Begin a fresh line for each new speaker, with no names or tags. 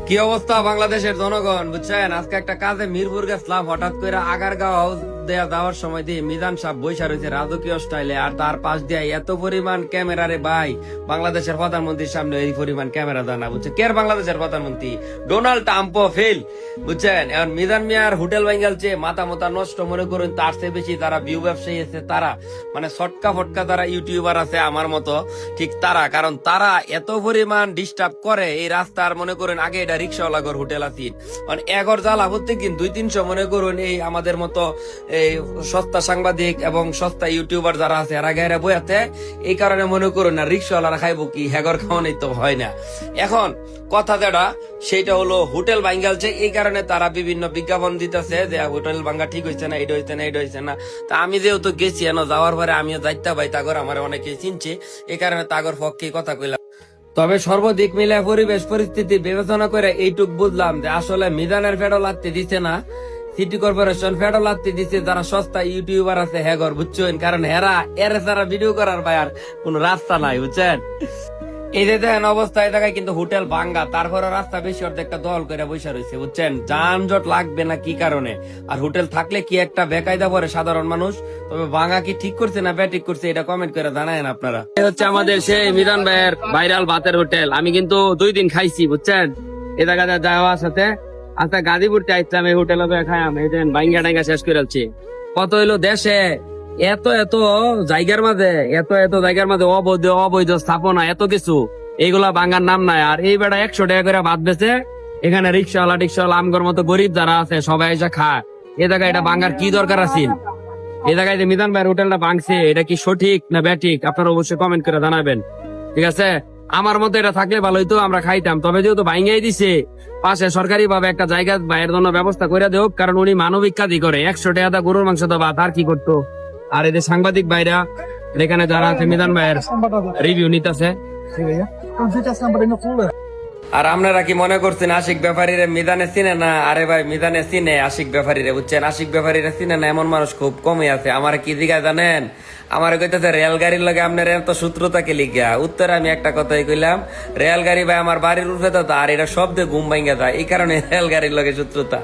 কি অবস্থা বাংলাদেশের জনগণ বুঝছেন? আজকে একটা কাজে মিরপুর গেছিলাম, হঠাৎ করে আগারগাঁও যাওয়ার সময় দিয়ে মিজান সাহেব বৈশা রয়েছে রাজকীয় স্টাইলে, আর তার পাশ দিয়ে এত পরিমাণ ক্যামেরা রে ভাই। বাংলাদেশের প্রধানমন্ত্রীর সামনে এই পরিমাণ ক্যামেরা দেয় না, বুঝছেন? কে বাংলাদেশের প্রধানমন্ত্রী? ডোনাল্ড ট্রাম্প ফেল, বুঝছেন? এখন মিজান মিয়ার হোটেল বেঙ্গল চেয়ে মাথা মাথা নষ্ট মনে করুন, তার চেয়ে বেশি যারা ভিউ ব্যবসায়ী আছে তারা, মানে ছটকা ফটকা যারা ইউটিউবার আছে আমার মতো, ঠিক তারা। কারণ তারা এত পরিমাণ ডিস্টার্ব করে এই রাস্তার, মনে করেন আগে এটা রিক্সাওয়ালাগর হোটেল আছে, মানে এগর জ্বালা প্রত্যেকদিন 200-300 মনে করুন এই আমাদের মতো এই সস্তা সাংবাদিক এবং সস্তা ইউটিউবার যারা আছে এরা গায়ে বইয়াতে, এই কারণে মনে করুন না রিক্সাওয়ালারা খাইবো কি, হেগর খাওয়ানোই তো হয় না। এখন কথা যেটা সেটা হলো হোটেল ভাঙ্গালছে, এই কারণে তারা বিভিন্ন বিজ্ঞাপন দিতেছে যে হোটেল ভাঙ্গা ঠিক হয়েছে না, এটা হয়েছে না, এটা হয়েছে না। তা আমি যেহেতু গেছি এনে যাওয়ার পরে আমিও যাইতে পাই, তাগর আমার অনেকে চিনছে, এই কারণে তাগর পক্ষে কথা কইলাম। তবে সর্বদিক মিলে পরিবেশ পরিস্থিতি বিবেচনা করে এইটুক বুঝলাম যে আসলে মিজানের ফেডো লাগতে দিচ্ছে না, সিটি কর্পোরেশন ফেডো লাগতে দিচ্ছে যারা সস্তা ইউটিউবার আছে হেগর, বুঝছেন? কারণ হেরা এর ছাড়া ভিডিও করার ভাই আর কোন রাস্তা নাই, বুঝছেন? এই যে দেখেন অবস্থা, এই জায়গায় কিন্তু হোটেল ভাঙ্গা, তারপরে রাস্তা বেশি অর্ধেকটা দল করে বসে রয়েছে, বুঝছেন? যানজট লাগবে না কি কারণে? আর হোটেল থাকলে কি একটা বেকায়দা পরে সাধারণ মানুষ। তবে ভাঙ্গা কি ঠিক করছে না ব্যাটিক করছে এটা কমেন্ট করে জানায়েন আপনারা। এই হচ্ছে আমাদের সেই মিজান ভাইয়ের ভাইরাল ভাতের হোটেল। আমি কিন্তু 2 দিন খাইছি, বুঝছেন? এই জায়গাটা যাওয়ার সাথে আচ্ছা গাজীপুরতে আসলাম, এই হোটেলে খাই আমি ভাঙ্গা টাঙ্গা শেষ করে আলছি। কত হইলো দেশে এত এত জায়গার মাঝে, এত এত জায়গার মাঝে অবৈধ অবৈধ স্থাপনা, এত কিছু, এইগুলা ভাঙ্গার নাম নাই। আর এই বেটা 100 টাকা করে ভাত বেচে, এখানে রিক্সাওয়ালা টিক্সাওয়ালা আমগর মতো গরিব যারা আছে সবাই এসে খায়। এ জায়গায় এটা ভাঙ্গার কি দরকার আছে? এই জায়গায় যে মিজান ভাইয়ের হোটেলটা ভাঙছে এটা কি সঠিক না ব্যাঠিক আপনারা অবশ্যই কমেন্ট করে জানাবেন, ঠিক আছে? আমার মতো এটা থাকলে ভালো হইতো, আমরা খাইতাম। তবে যেহেতু ভাঙ্গাই দিছে, পাশে সরকারি ভাবে একটা জায়গা ভাইয়ের জন্য ব্যবস্থা করে দেব, কারণ উনি মানবিক কাজই করে। 100 টাকা গরুর মাংস তো ভাত আর কি করতো। আর এদের সাংবাদিক ভাইরা এখানে যারা আছে মিজান ভাইয়ের রিভিউ নিতেছে। আর আপনারা কি মনে করছেন আশিক ব্যাপারীরা মিজানে চিনে না? আরে ভাই মিজানে চিনে আশিক ব্যাপারীরা, বুঝছেন? আশিক ব্যাপারীরা চিনে না এমন মানুষ খুব কমই আছে। আমার কি জিজ্ঞাসা জানেন? আমার কইতেছে রেলগাড়ির লগে আপনার এত শত্রুতাকে লিখা। উত্তরে আমি একটা কথাই কইলাম, রেলগাড়ি ভাই আমার বাড়ির উঠে তো, আর এটা শব্দে ঘুম ভাঙ্গা যায়, এই কারণে রেলগাড়ির লগে শত্রুতা।